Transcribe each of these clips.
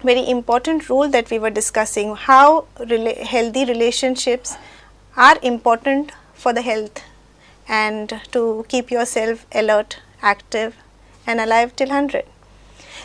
very important rule that we were discussing, how healthy relationships are important for the health and to keep yourself alert, active and alive till 100.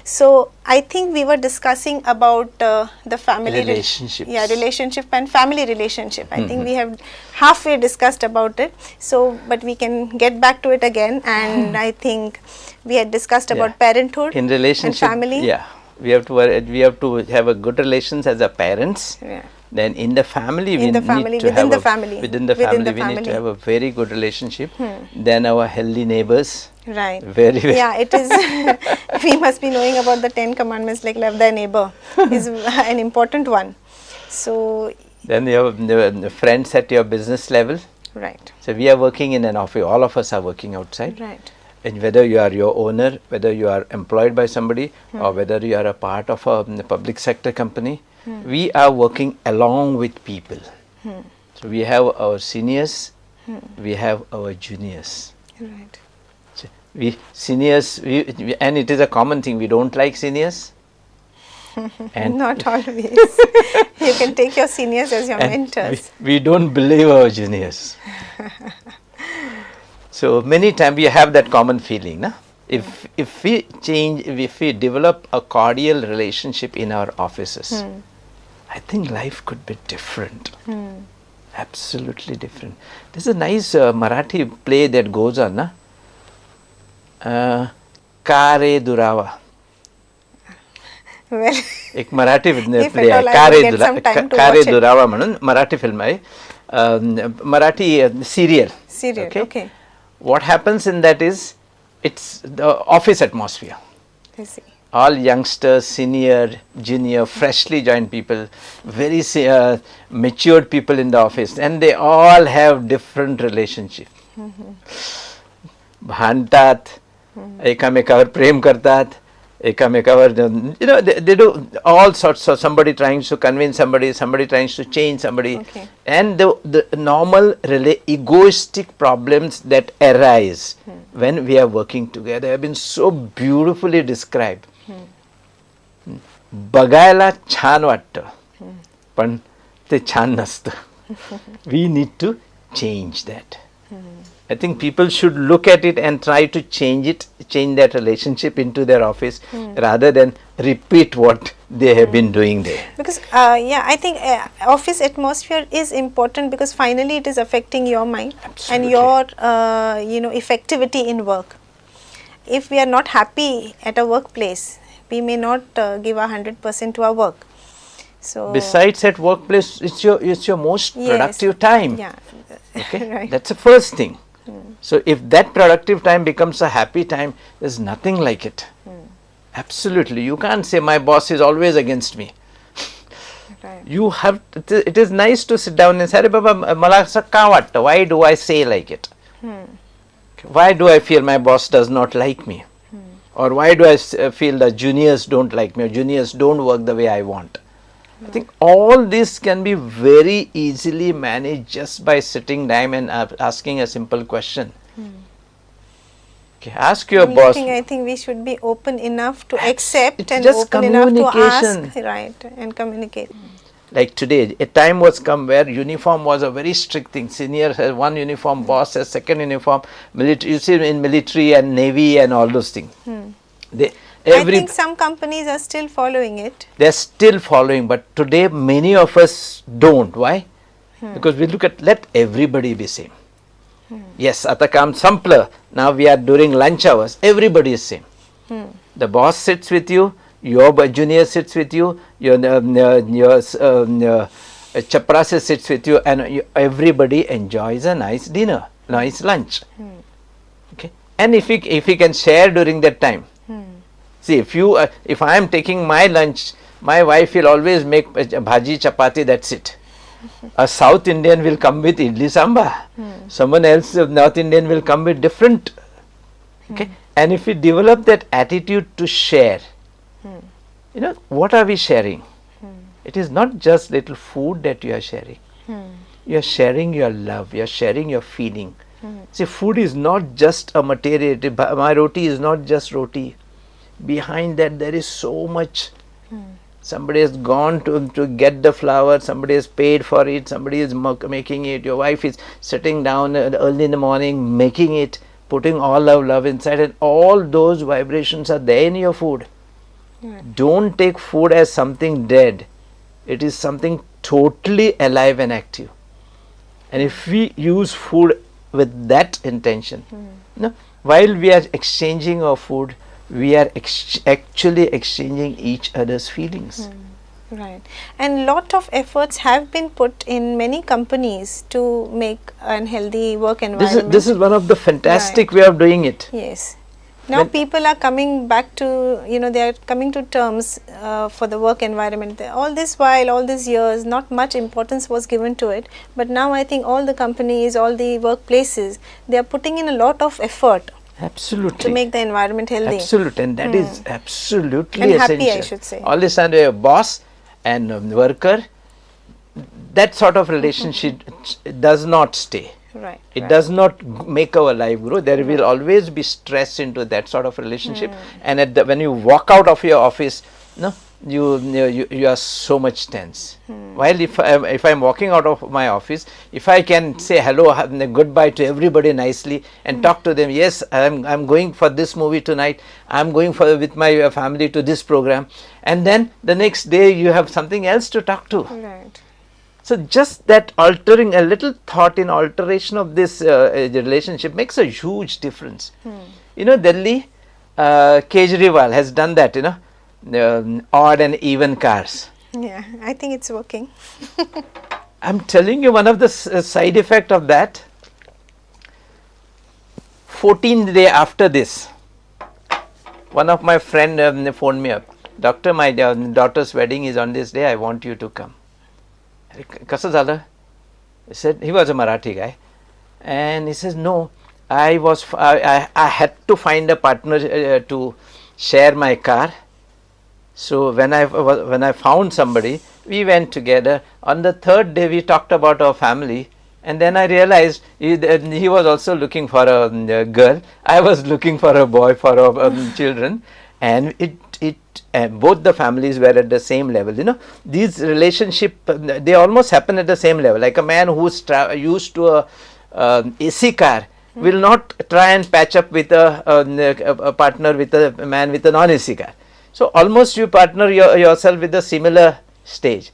So I think we were discussing about the family relationship. Relationship and family relationship. I think we have halfway discussed about it. So, but we can get back to it again. And I think we had discussed about parenthood in relationship and family. Yeah, we have to have a good relations as a parents. Yeah. Then in the family, we need to have within the family, we need to have a very good relationship. Then our healthy neighbors. Right. Very. Yeah, it is. We must be knowing about the 10 commandments, like love thy neighbor is an important one. So then you have the friends at your business level. Right. So we are working in an office. All of us are working outside. Right. And whether you are your owner, whether you are employed by somebody, or whether you are a part of a public sector company, we are working along with people. So we have our seniors, we have our juniors. Right. So we seniors, and it is a common thing, we don't like seniors. And not always. You can take your seniors as your mentors. We don't believe our juniors. So many times we have that common feeling, na? If we develop a cordial relationship in our offices, I think life could be different. Absolutely different. There's a nice Marathi play that goes on, na? Kare Durawa. Well, एक Marathi play आहे कारे दुरावा म्हणून Marathi film आहे Marathi serial. Okay. What happens in that is it's the office atmosphere. I see. All youngsters, senior, junior, freshly joined people, very matured people in the office, and they all have different relationships. भांडतात, एकामेकावर प्रेम करतात, एकामेकावर, they do all sorts of, somebody trying to convince somebody, somebody trying to change somebody, and the normal egoistic problems that arise when we are working together have been so beautifully described. बघायला छान वाटतं, पण ते छान नसतं. We need to change that. I think people should look at it and try to change that relationship into their office rather than repeat what they have been doing there. Because I think office atmosphere is important because finally it is affecting your mind. Absolutely. And your effectivity in work. If we are not happy at a workplace, we may not give 100% to our work. So besides at workplace, it's your most productive time. Yeah. Okay, right. That's the first thing. So if that productive time becomes a happy time, there's nothing like it. Absolutely, you can't say my boss is always against me. Right. You have. It is nice to sit down and say, "Arey baba, mala asa ka vatta? Why do I say like it? Why do I feel my boss does not like me? Or why do I feel that juniors don't like me, or juniors don't work the way I want?" I think all this can be very easily managed just by sitting down and asking a simple question. Okay, ask your boss. I think we should be open enough to accept and just open enough to ask, right, and communicate. Like today, a time was come where uniform was a very strict thing. Senior has one uniform, boss has second uniform. Military, you see in military and navy and all those things. I think some companies are still following it. They are still following, but today many of us don't. Why? Because we look at, let everybody be same. Yes, ata kam sampla. Now we are during lunch hours. Everybody is same. The boss sits with you. Your junior sits with you. Your chaprasi sits with you, and everybody enjoys a nice dinner, nice lunch. Okay, and if we can share during that time. See, if I am taking my lunch, my wife will always make bhaji, chapati, that's it. A South Indian will come with idli sambar. Someone else, North Indian, will come with different. Okay, and if we develop that attitude to share, what are we sharing? It is not just little food that you are sharing. You are sharing your love, you are sharing your feeling. See, food is not just a material. My roti is not just roti. Behind that there is so much somebody has gone to get the flour, somebody has paid for it, somebody is making it, your wife is sitting down early in the morning making it, putting all of love inside, and all those vibrations are there in your food. Don't take food as something dead. It is something totally alive and active. And if we use food with that intention, while we are exchanging our food, we are actually exchanging each other's feelings. Right. And lot of efforts have been put in many companies to make an healthy work environment. This is one of the fantastic way of doing it. Yes. Now people are coming back to, they are coming to terms for the work environment. All this while, all these years, not much importance was given to it. But now I think all the companies, all the workplaces, they are putting in a lot of effort. Absolutely. To make the environment healthy. Absolutely. And that is absolutely and essential. Happy, I should say. All this time, a boss and worker, that sort of relationship does not stay. Right. It does not make our life grow. There will always be stress into that sort of relationship. And when you walk out of your office, you are so much tense. While if I am walking out of my office, if I can say hello, goodbye to everybody nicely and talk to them, yes, I am going for this movie tonight, I am going with my family to this program, and then the next day you have something else to talk to. Right. So just that altering, a little thought in alteration of this relationship makes a huge difference. Delhi, Kejriwal has done that, odd and even cars. Yeah, I think it's working. I'm telling you, one of the side effect of that, 14th day after this, one of my friend phoned me up, doctor, my daughter's wedding is on this day, I want you to come. Kasं झालं? He said, he was a Marathi guy, and he says, no, I had to find a partner to share my car. So when I found somebody, we went together. On the third day, we talked about our family, and then I realized he was also looking for a girl. I was looking for a boy for our children, and both the families were at the same level. These relationship, they almost happen at the same level. Like a man who's used to a AC car will not try and patch up with a partner with a man with a non-AC car. So almost you partner yourself with a similar stage.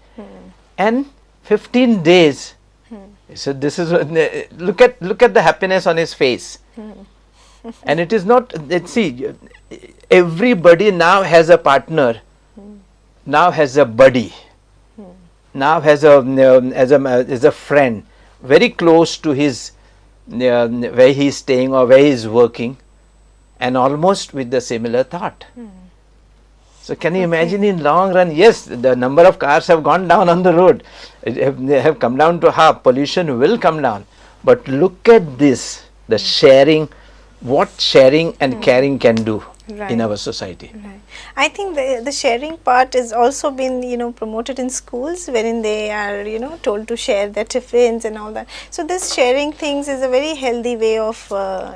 And 15 days. So this is look at the happiness on his face. And it is not, see, everybody now has a partner, now has a buddy, now has a friend very close to his where he is staying or where he is working, and almost with the similar thought. So can you imagine in long run, yes, the number of cars have gone down on the road, they have come down to half, pollution will come down, but look at this, the sharing, what sharing and caring can do in our society. Right. I think the sharing part has also been promoted in schools, wherein they are told to share their tiffins and all that. So this sharing things is a very healthy way of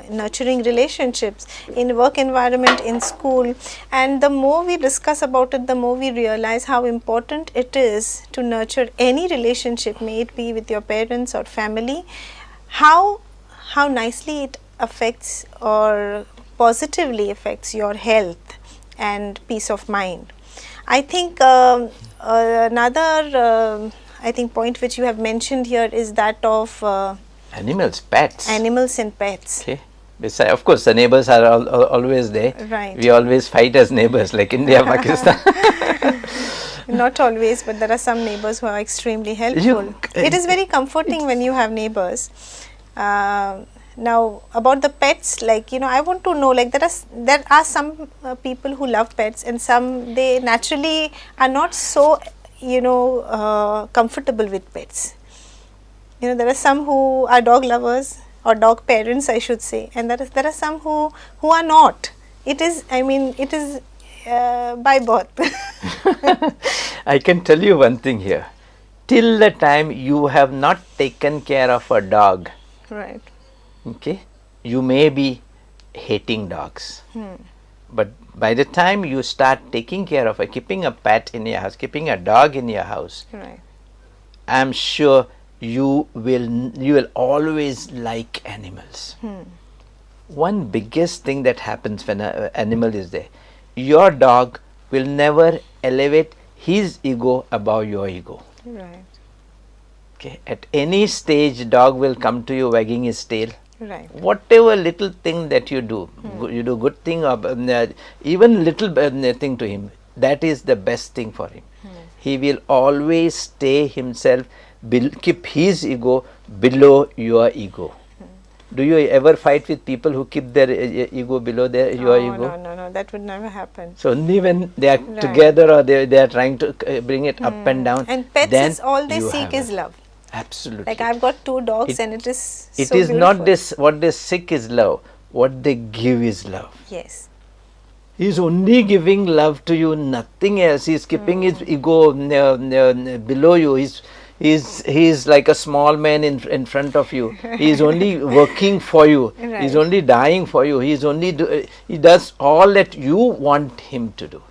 nurturing relationships in work environment, in school. And the more we discuss about it, the more we realize how important it is to nurture any relationship, may it be with your parents or family, how nicely it affects or positively affects your health and peace of mind. I think another point which you have mentioned here is that of animals, pets. Animals and pets. Okay. Besides, of course, the neighbors are always there. Right. We always fight as neighbors, like India, Pakistan. Not always, but there are some neighbors who are extremely helpful. It is very comforting when you have neighbors. Now about the pets, I want to know, there are some people who love pets, and some they naturally are not so comfortable with pets. There are some who are dog lovers or dog parents, I should say, and there are some who are not. It is by birth. I can tell you one thing here. Till the time you have not taken care of a dog, right, okay, you may be hating dogs, but by the time you start taking care of keeping a pet in your house, keeping a dog in your house, Right. I'm sure you will always like animals. One biggest thing that happens when an animal is there, your dog will never elevate his ego above your ego. Right. Okay, at any stage, dog will come to you wagging his tail. Right. Whatever little thing that you do, you do good thing or even little thing to him, that is the best thing for him. He will always stay himself, keep his ego below your ego. Do you ever fight with people who keep their ego below your ego? No, that would never happen. So only when they are Right. together or they are trying to bring it up and down. And pets then is all they you seek have is it. love. Absolutely. Like I've got 2 dogs and it is It so is not beautiful. this what they seek is love. What they give is love. Yes. He is only giving love to you, nothing else. He is keeping his ego below you. He is like a small man in front of you. He is only working for you. Right. He is only dying for you. He is only he does all that you want him to do.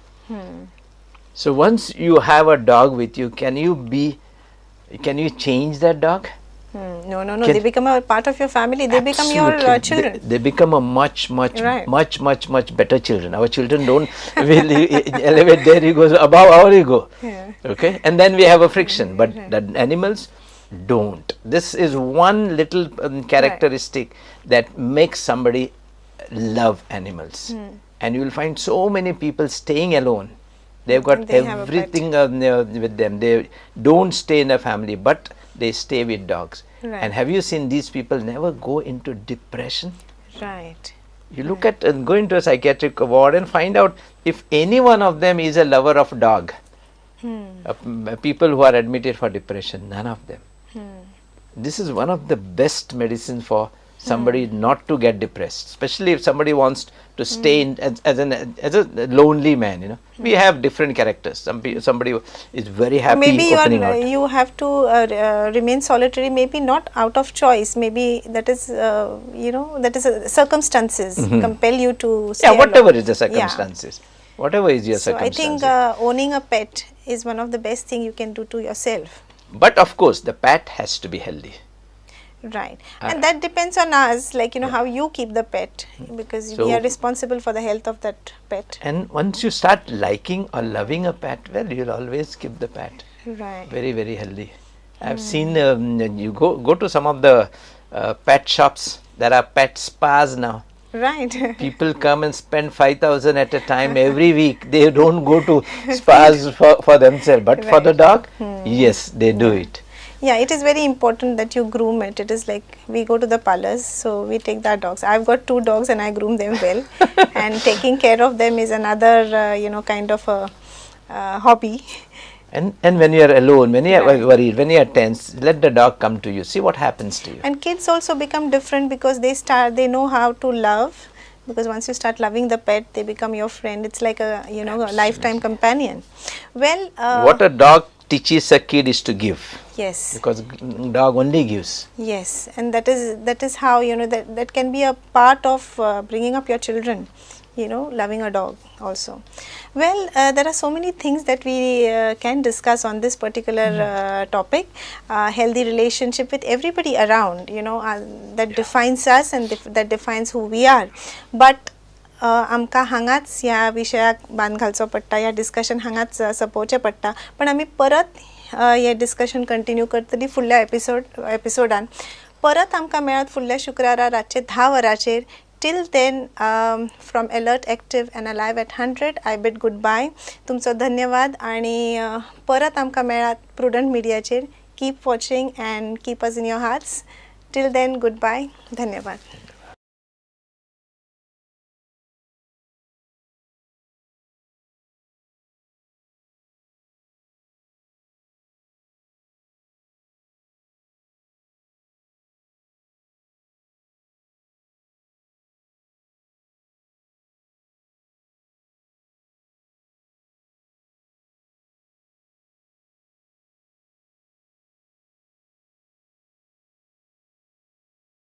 So once you have a dog with you, can you change that dog? No. They become a part of your family. They become your Absolutely. children. They become a much Right. better children. Our children don't will elevate their egos above our ego. Yeah. Okay, and then we have a friction, but the animals don't. This is one little characteristic that makes somebody love animals. And you will find so many people staying alone. They've got They have a pet. everything with them. They don't stay in a family, but they stay with dogs. Right. And have you seen these people never go into depression? Right. You look at go into a psychiatric ward and find out if any one of them is a lover of dog. People who are admitted for depression, none of them. This is one of the best medicines for somebody not to get depressed, especially if somebody wants to stay in as a lonely man. You know, we have different characters. Somebody is very happy Maybe opening out. you have to remain solitary. Maybe not out of choice. Maybe that is circumstances compel you to stay Yeah, whatever alone. is the circumstances, whatever is your So I circumstances. think owning a pet is one of the best thing you can do to yourself. But of course, the pet has to be healthy. Right, and that depends on us, like how you keep the pet, because So- we are responsible for the health of that pet. And once you start liking or loving a pet, well, you'll always keep the pet Right. very, very healthy. I've seen you go to some of the pet shops. There are pet spas now. Right. People come and spend 5,000 at a time every week. They don't go to spas for themselves, but for the dog, yes, they do it. Yeah, it is very important that you groom it. It is like we go to the parlors, so we take our dogs. I've got 2 dogs and I groom them well, and taking care of them is another kind of a hobby. And when you are alone, when you are worried, when you are tense, let the dog come to you. See what happens to you. And kids also become different because they know how to love, because once you start loving the pet, they become your friend. It's like a a lifetime companion. Well, What a dog teaches a kid is to give, yes, because dog only gives. yes, and that is how that can be a part of bringing up your children. Loving a dog also. Well, there are so many things that we can discuss on this particular topic. Healthy relationship with everybody around, that defines us and that defines who we are. But आमकां हांगाच ह्या विशयाक बांद घालचो पडटा, ह्या discussion हांगाच सोंपोवचें पडटा, पण आमी परत हे डिस्कशन कंटिन्यू करतली फुडल्या एपिसोडान. परत आमकां मेळत फुडल्या शुक्रारा रातचे 10 वरांचेर. Till then, from Alert, Active and Alive at 100, I bid goodbye. तुमचो धन्यवाद आणि परत आमकां मेळत प्रुडंट मिडियाचेर. Keep watching and keep us in your hearts. Till then, goodbye. धन्यवाद.